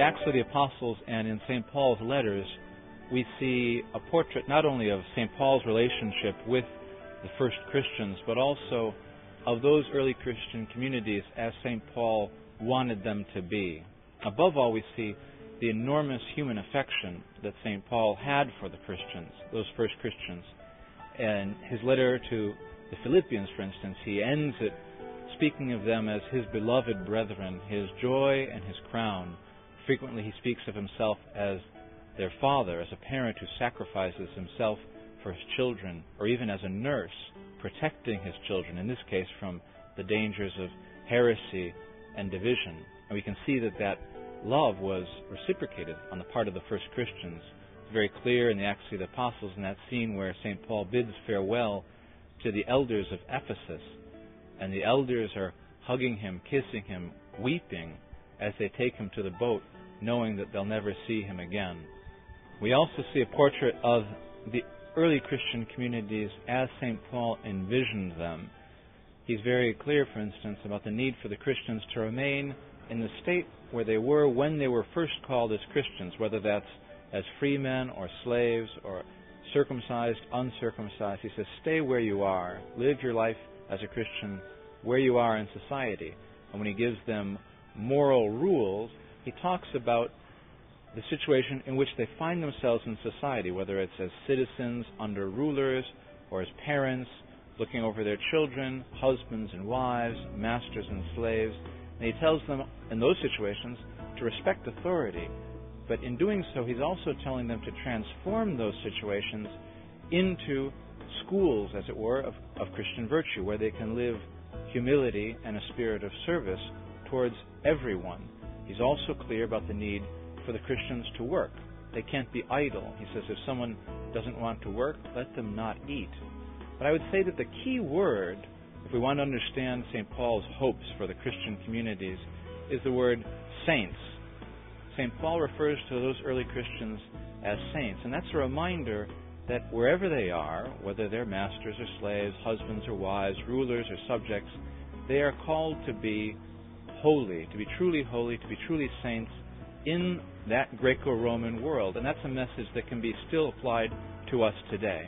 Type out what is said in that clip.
Acts of the Apostles and in St. Paul's letters, we see a portrait not only of St. Paul's relationship with the first Christians, but also of those early Christian communities as St. Paul wanted them to be. Above all, we see the enormous human affection that St. Paul had for the Christians, those first Christians. And his letter to the Philippians, for instance, he ends it speaking of them as his beloved brethren, his joy and his crown. Frequently he speaks of himself as their father, as a parent who sacrifices himself for his children, or even as a nurse protecting his children, in this case from the dangers of heresy and division. And we can see that that love was reciprocated on the part of the first Christians. It's very clear in the Acts of the Apostles in that scene where St. Paul bids farewell to the elders of Ephesus, and the elders are hugging him, kissing him, weeping as they take him to the boat, knowing that they'll never see him again. We also see a portrait of the early Christian communities as St. Paul envisioned them. He's very clear, for instance, about the need for the Christians to remain in the state where they were when they were first called as Christians, whether that's as free men or slaves or circumcised, uncircumcised. He says, stay where you are. Live your life as a Christian where you are in society. And when he gives them moral rules, he talks about the situation in which they find themselves in society, whether it's as citizens under rulers or as parents looking over their children, husbands and wives, masters and slaves. And he tells them in those situations to respect authority. But in doing so, he's also telling them to transform those situations into schools, as it were, of Christian virtue, where they can live humility and a spirit of service towards everyone. He's also clear about the need for the Christians to work. They can't be idle. He says if someone doesn't want to work, let them not eat. But I would say that the key word, if we want to understand St. Paul's hopes for the Christian communities, is the word saints. St. Paul refers to those early Christians as saints, and that's a reminder that wherever they are, whether they're masters or slaves, husbands or wives, rulers or subjects, they are called to be holy, to be truly saints in that Greco-Roman world. And that's a message that can be still applied to us today.